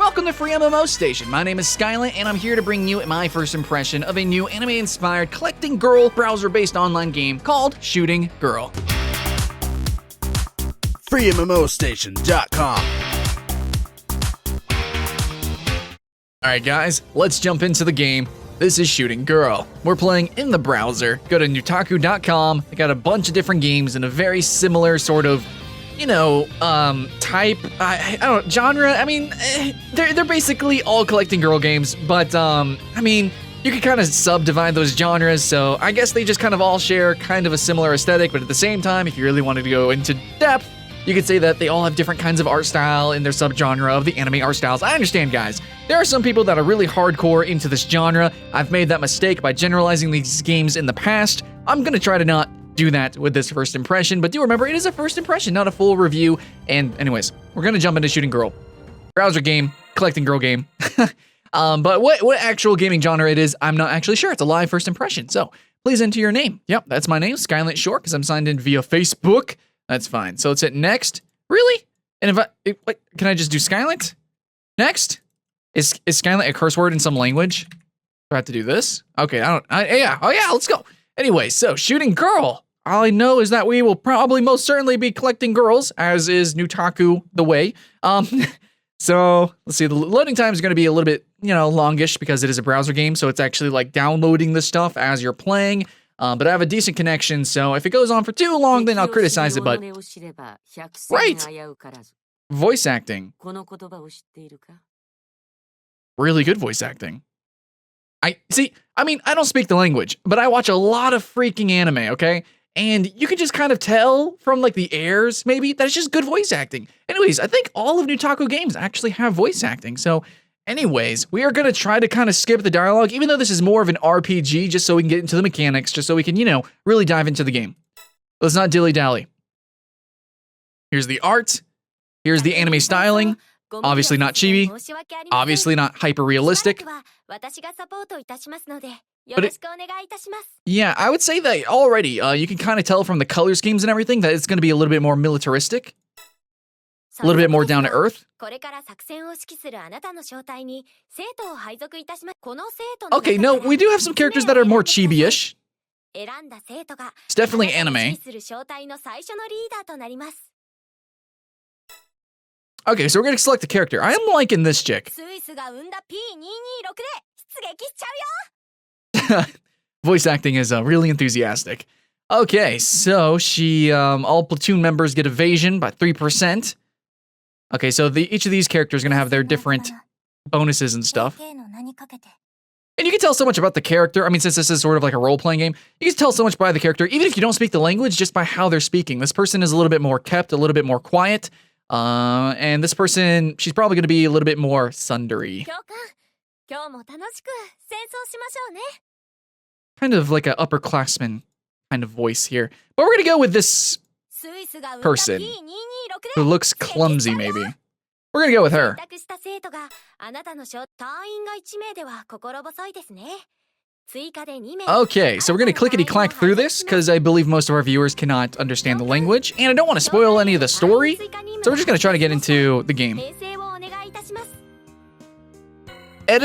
welcome to FreeMMOStation. My name is Skylant, and I'm here to bring you my first impression of a new anime-inspired collecting girl browser-based online game called Shooting Girl. FreeMMOStation.com. Alright guys, let's jump into the game. This is Shooting Girl. We're playing in the browser. Go to Nutaku.com. They got a bunch of different games in a very similar sort of, type, I don't know, genre. I mean, they're basically all collecting girl games, but, I mean, you can kind of subdivide those genres, so I guess they just kind of all share kind of a similar aesthetic, but at the same time, if you really wanted to go into depth, you could say that they all have different kinds of art style in their subgenre of the anime art styles. I understand, guys. There are some people that are really hardcore into this genre. I've made that mistake by generalizing these games in the past. I'm gonna try to not do that with this first impression, but do remember, it is a first impression, not a full review. And anyways, we're gonna jump into Shooting Girl. Browser game, collecting girl game. But what actual gaming genre it is, I'm not actually sure. It's a live first impression, so please enter your name. Yep, that's my name, Skylant Short, because I'm signed in via Facebook. That's fine. So let's hit next. Really? And can I just do Skylant? Next? Is Skylant a curse word in some language? Do I have to do this? Okay, yeah, let's go. Anyway, so Shooting Girl. All I know is that we will probably most certainly be collecting girls, as is Nutaku the way. So let's see, the loading time is going to be a little bit, longish because it is a browser game, so it's actually like downloading the stuff as you're playing. But I have a decent connection, so if it goes on for too long, then I'll criticize it, but... Right! Voice acting. Really good voice acting. I don't speak the language, but I watch a lot of freaking anime, okay? And you can just kind of tell from, like, the airs, maybe, that it's just good voice acting. Anyways, I think all of Nutaku games actually have voice acting, so... Anyways, we are going to try to kind of skip the dialogue, even though this is more of an RPG, just so we can get into the mechanics, just so we can, really dive into the game. Let's not dilly-dally. Here's the art. Here's the anime styling. Obviously not chibi. Obviously not hyper-realistic. Yeah, I would say that already, you can kind of tell from the color schemes and everything that it's going to be a little bit more militaristic. A little bit more down to earth. Okay, no, we do have some characters that are more chibi-ish. It's definitely anime. Okay, so we're gonna select a character. I am liking this chick. Voice acting is really enthusiastic. Okay, so she, all platoon members get evasion by 3%. Okay, so each of these characters are going to have their different bonuses and stuff. And you can tell so much about the character. I mean, since this is sort of like a role-playing game, you can tell so much by the character, even if you don't speak the language, just by how they're speaking. This person is a little bit more kept, a little bit more quiet. And this person, she's probably going to be a little bit more sundery. Kind of like an upperclassman kind of voice here. But we're going to go with this person who looks clumsy, maybe. We're gonna go with her. Okay, so we're gonna clickety-clack through this, because I believe most of our viewers cannot understand the language, and I don't want to spoil any of the story, so we're just gonna try to get into the game. Now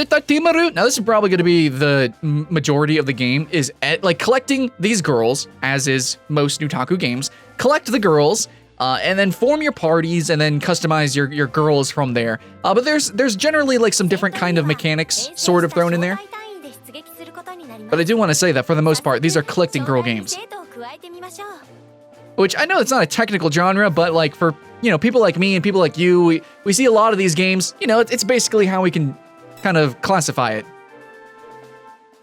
this is probably gonna be the majority of the game, is collecting these girls, as is most Nutaku games. Collect the girls, and then form your parties, and then customize your girls from there. But there's generally like some different kind of mechanics sort of thrown in there. But I do want to say that for the most part, these are collecting girl games. Which I know it's not a technical genre, but like for people like me and people like you, we see a lot of these games. It's basically how we can kind of classify it.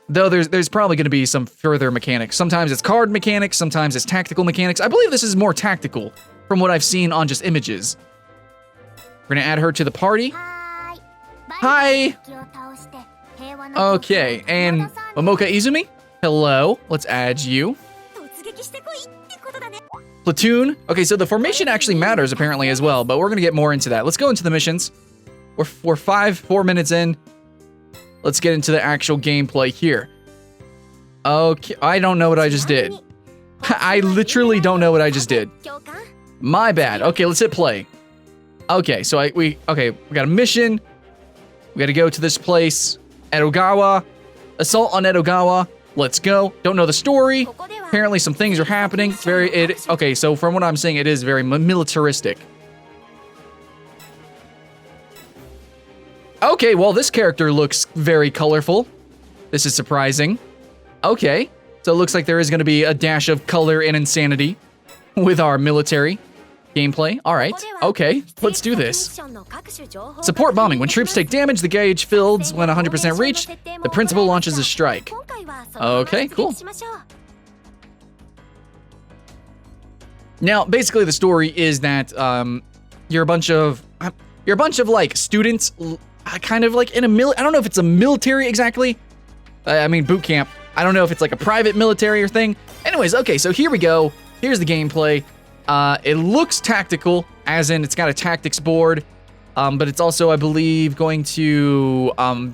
Though there's probably going to be some further mechanics. Sometimes it's card mechanics, sometimes it's tactical mechanics. I believe this is more tactical from what I've seen on just images. We're going to add her to the party. Hi! Okay, and Momoka Izumi? Hello, let's add you. Platoon. Okay, so the formation actually matters apparently as well, but we're going to get more into that. Let's go into the missions. We're 4 minutes in. Let's get into the actual gameplay here. Okay, I don't know what I just did. I literally don't know what I just did. My bad. Okay, let's hit play. Okay, so we got a mission. We gotta go to this place. Edogawa. Assault on Edogawa. Let's go. Don't know the story. Apparently some things are happening. It's okay, so from what I'm saying, it is very militaristic. Okay, well, this character looks very colorful. This is surprising. Okay, so it looks like there is going to be a dash of color and insanity with our military gameplay. All right, okay, let's do this. Support bombing. When troops take damage, the gauge fills when 100% reached. The principal launches a strike. Okay, cool. Now, basically, the story is that you're a bunch of like students, kind of like in a I don't know if it's a military exactly. I mean, boot camp. I don't know if it's like a private military or thing. Anyways, okay, so here we go. Here's the gameplay. It looks tactical, as in it's got a tactics board, but it's also, I believe, going to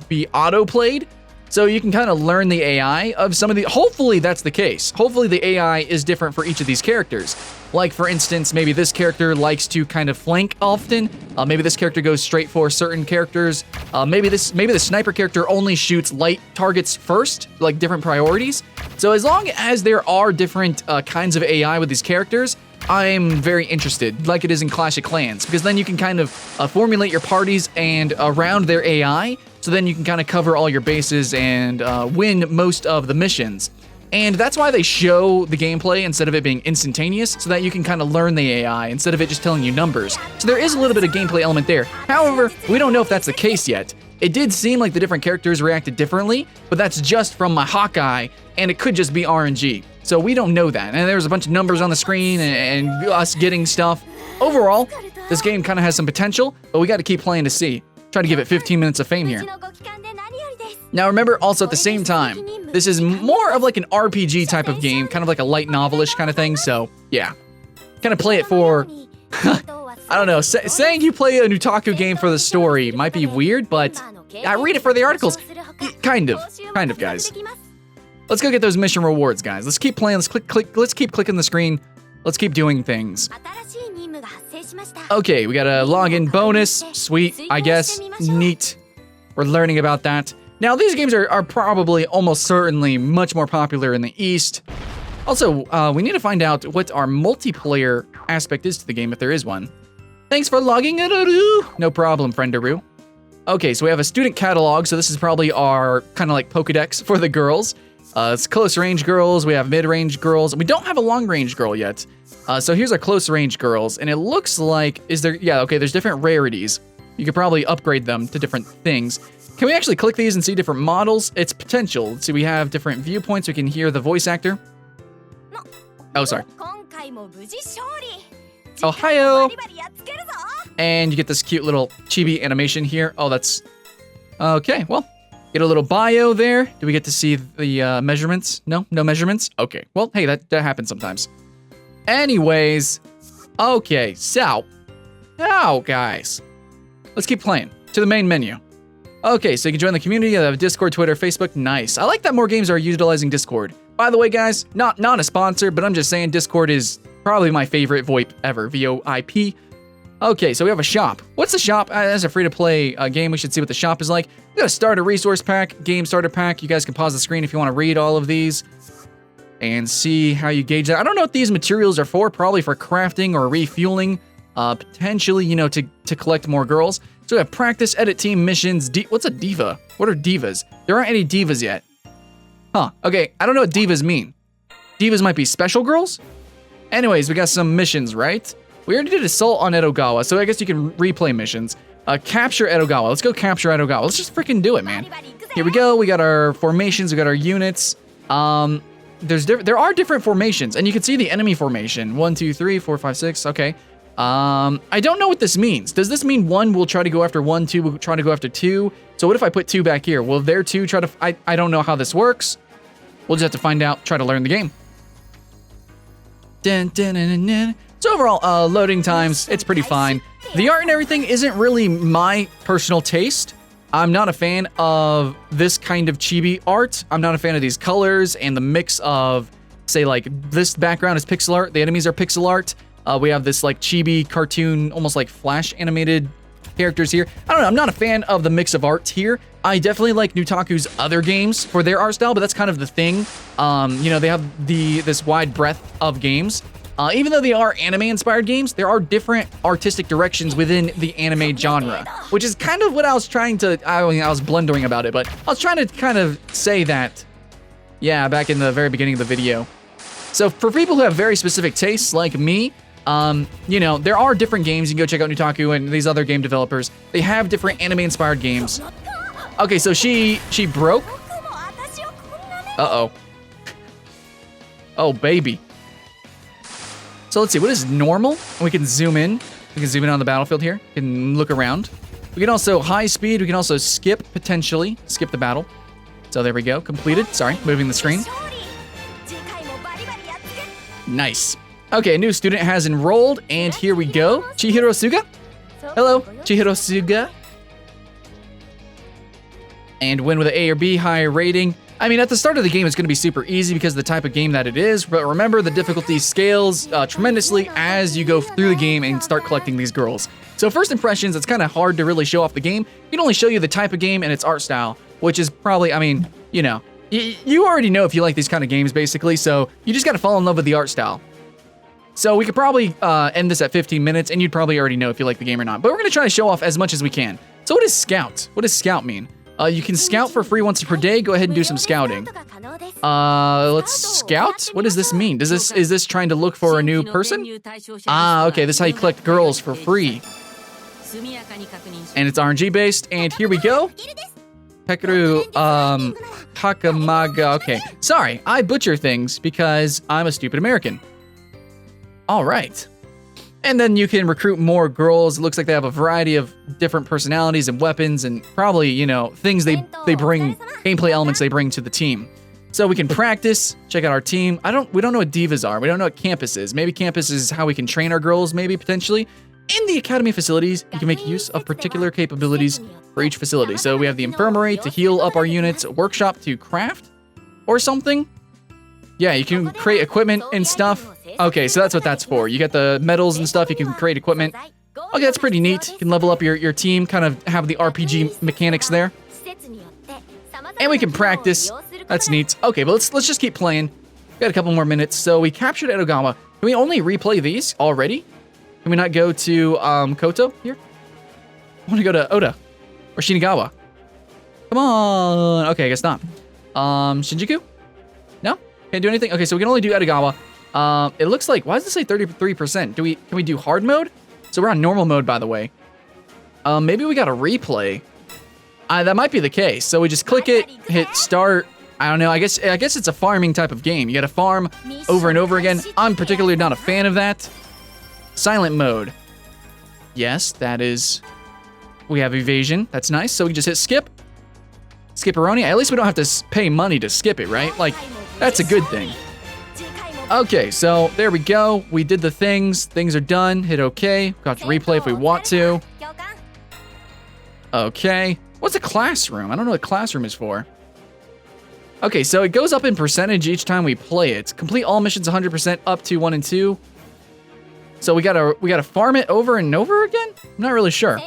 be auto-played. So you can kind of learn the AI of some of the... Hopefully that's the case. Hopefully the AI is different for each of these characters. Like, for instance, maybe this character likes to kind of flank often. Maybe this character goes straight for certain characters. Maybe the sniper character only shoots light targets first, like different priorities. So as long as there are different kinds of AI with these characters, I'm very interested, like it is in Clash of Clans, because then you can kind of formulate your parties and around their AI, so then you can kind of cover all your bases and win most of the missions. And that's why they show the gameplay instead of it being instantaneous, so that you can kind of learn the AI instead of it just telling you numbers. So there is a little bit of gameplay element there. However, we don't know if that's the case yet. It did seem like the different characters reacted differently, but that's just from my Hawkeye, and it could just be RNG. So we don't know that. And there's a bunch of numbers on the screen and us getting stuff. Overall, this game kind of has some potential, but we got to keep playing to see. Try to give it 15 minutes of fame here. Now remember, also at the same time, this is more of like an RPG type of game, kind of like a light novelish kind of thing, so yeah. Kind of play it for... I don't know, saying you play a Nutaku game for the story might be weird, but I read it for the articles. Kind of, guys. Let's go get those mission rewards, guys. Let's keep playing, let's keep clicking the screen. Let's keep doing things. Okay, we got a login bonus. Sweet, I guess. Neat. We're learning about that. Now, these games are probably almost certainly much more popular in the East. Also, we need to find out what our multiplayer aspect is to the game, if there is one. Thanks for logging in, Aru. No problem, friendaroo. Okay, so we have a student catalog, so this is probably our kind of like Pokedex for the girls. It's close range girls, we have mid-range girls, and we don't have a long-range girl yet. So here's our close range girls, and it looks like, there's different rarities. You could probably upgrade them to different things. Can we actually click these and see different models? It's potential. Let's see, we have different viewpoints, we can hear the voice actor. Oh, sorry. Ohio! And you get this cute little chibi animation here. Oh, that's... Okay, well, get a little bio there. Do we get to see the measurements? No? No measurements? Okay, well, hey, that happens sometimes. Anyways, okay, so... Now, guys, let's keep playing. To the main menu. Okay, so you can join the community. They have Discord, Twitter, Facebook. Nice. I like that more games are utilizing Discord. By the way, guys, not a sponsor, but I'm just saying Discord is probably my favorite VoIP ever. VoIP. Okay, so we have a shop. What's the shop? As a free-to-play game, we should see what the shop is like. We got a starter resource pack, game starter pack. You guys can pause the screen if you want to read all of these and see how you gauge that. I don't know what these materials are for. Probably for crafting or refueling. Potentially, you know, to collect more girls. So we have practice, edit team, missions. What's a diva? What are divas? There aren't any divas yet. Huh. Okay, I don't know what divas mean. Divas might be special girls? Anyways, we got some missions, right? We already did assault on Edogawa, so I guess you can replay missions. Capture Edogawa. Let's go capture Edogawa. Let's just freaking do it, man. Here we go. We got our formations. We got our units. There are different formations, and you can see the enemy formation. 1, 2, 3, 4, 5, 6. Okay. I don't know what this means. Does this mean 1 will try to go after 1, 2 will try to go after 2? So what if I put 2 back here? Will their 2 try to... I don't know how this works. We'll just have to find out, try to learn the game. Dun, dun, dun, dun, dun. So overall, loading times, it's pretty fine. The art and everything isn't really my personal taste. I'm not a fan of this kind of chibi art. I'm not a fan of these colors and the mix of, say, like, this background is pixel art, the enemies are pixel art. We have this, like, chibi cartoon, almost like Flash animated characters here. I don't know, I'm not a fan of the mix of art here. I definitely like Nutaku's other games for their art style, but that's kind of the thing. You know, they have this wide breadth of games. Even though they are anime-inspired games, there are different artistic directions within the anime genre, which is kind of what I was trying to, I was blundering about it, but I was trying to kind of say that, yeah, back in the very beginning of the video. So for people who have very specific tastes like me, you know, there are different games. You can go check out Nutaku and these other game developers. They have different anime-inspired games. Okay, so she broke? Uh-oh. Oh, baby. So let's see, what is normal? We can zoom in. We can zoom in on the battlefield here. We can look around. We can also high speed. We can also skip, potentially. Skip the battle. So there we go, completed. Sorry, moving the screen. Nice. Okay, a new student has enrolled, and here we go. Chihiro Suga? Hello, Chihiro Suga. And win with an A or B, high rating. I mean, at the start of the game, it's going to be super easy because of the type of game that it is, but remember, the difficulty scales tremendously as you go through the game and start collecting these girls. So first impressions, it's kind of hard to really show off the game. You can only show you the type of game and its art style, which is probably, I mean, you know, you already know if you like these kind of games, basically, so you just got to fall in love with the art style. So we could probably end this at 15 minutes, and you'd probably already know if you like the game or not, but we're going to try to show off as much as we can. So what is Scout? What does Scout mean? You can scout for free once per day. Go ahead and do some scouting. Let's scout? What does this mean? Is this trying to look for a new person? Ah, okay, this is how you collect girls for free. And it's RNG based, and here we go. Hekeru, Hakamaga, okay. Sorry, I butcher things because I'm a stupid American. All right. And then you can recruit more girls. It looks like they have a variety of different personalities and weapons and probably, you know, things they bring, gameplay elements they bring to the team. So we can practice, check out our team. We don't know what divas are. We don't know what campus is. Maybe campus is how we can train our girls, maybe, potentially. In the academy facilities, you can make use of particular capabilities for each facility. So we have the infirmary to heal up our units, workshop to craft or something. Yeah, you can create equipment and stuff. Okay, so that's what that's for. You get the medals and stuff, you can create equipment. Okay, that's pretty neat. You can level up your team, kind of have the RPG mechanics there. And we can practice. That's neat. Okay, but let's just keep playing. We got a couple more minutes. So we captured Edogawa. Can we only replay these already? Can we not go to Koto here? I want to go to Oda or Shinagawa. Come on. Okay, I guess not. Shinjuku? No? Can't do anything? Okay, so we can only do Edogawa. It looks like, why does it say 33%? Can we do hard mode? So we're on normal mode, by the way. Maybe we got a replay. That might be the case. So we just click it, hit start. I don't know. I guess it's a farming type of game. You got to farm over and over again. I'm particularly not a fan of that. Silent mode. Yes, that is. We have evasion. That's nice. So we can just hit skip. Skip-a-roni. At least we don't have to pay money to skip it, right? Like, that's a good thing. Okay, so there we go. We did the things. Things are done. Hit OK. Got to replay if we want to. Okay. What's a classroom? I don't know what classroom is for. Okay, so it goes up in percentage each time we play it. Complete all missions 100% up to 1 and 2. So we gotta farm it over and over again? I'm not really sure.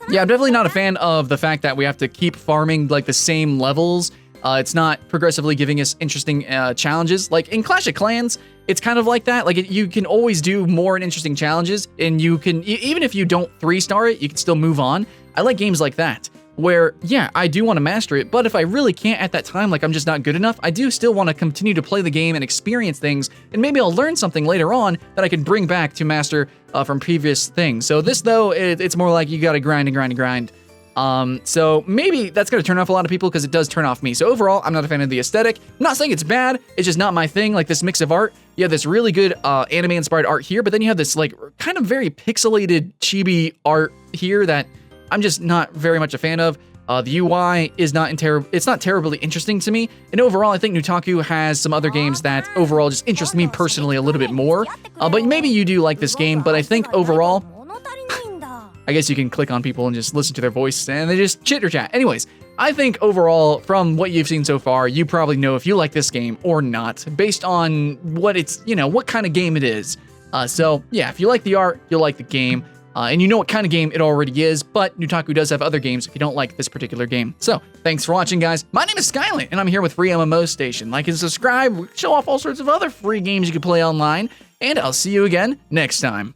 Yeah, I'm definitely not a fan of the fact that we have to keep farming like the same levels. It's not progressively giving us interesting challenges. Like in Clash of Clans, it's kind of like that. Like you can always do more and interesting challenges, and you can, even if you don't 3-star it, you can still move on. I like games like that, where, yeah, I do want to master it, but if I really can't at that time, like I'm just not good enough, I do still want to continue to play the game and experience things, and maybe I'll learn something later on that I can bring back to master from previous things. So this, though, it's more like you gotta grind and grind and grind. So maybe that's gonna turn off a lot of people because it does turn off me. So overall, I'm not a fan of the aesthetic. I'm not saying it's bad, it's just not my thing. Like this mix of art, you have this really good anime-inspired art here, but then you have this like kind of very pixelated chibi art here that I'm just not very much a fan of. The UI is it's not terribly interesting to me. And overall, I think Nutaku has some other games that overall just interest me personally a little bit more. But maybe you do like this game, but I think overall, I guess you can click on people and just listen to their voice and they just chitter chat. Anyways, I think overall, from what you've seen so far, you probably know if you like this game or not, based on what it's, what kind of game it is. So yeah, if you like the art, you'll like the game. and you know what kind of game it already is, but Nutaku does have other games if you don't like this particular game. So, thanks for watching, guys. My name is Skylant, and I'm here with FreeMMOStation. Like and subscribe, we show off all sorts of other free games you can play online, and I'll see you again next time.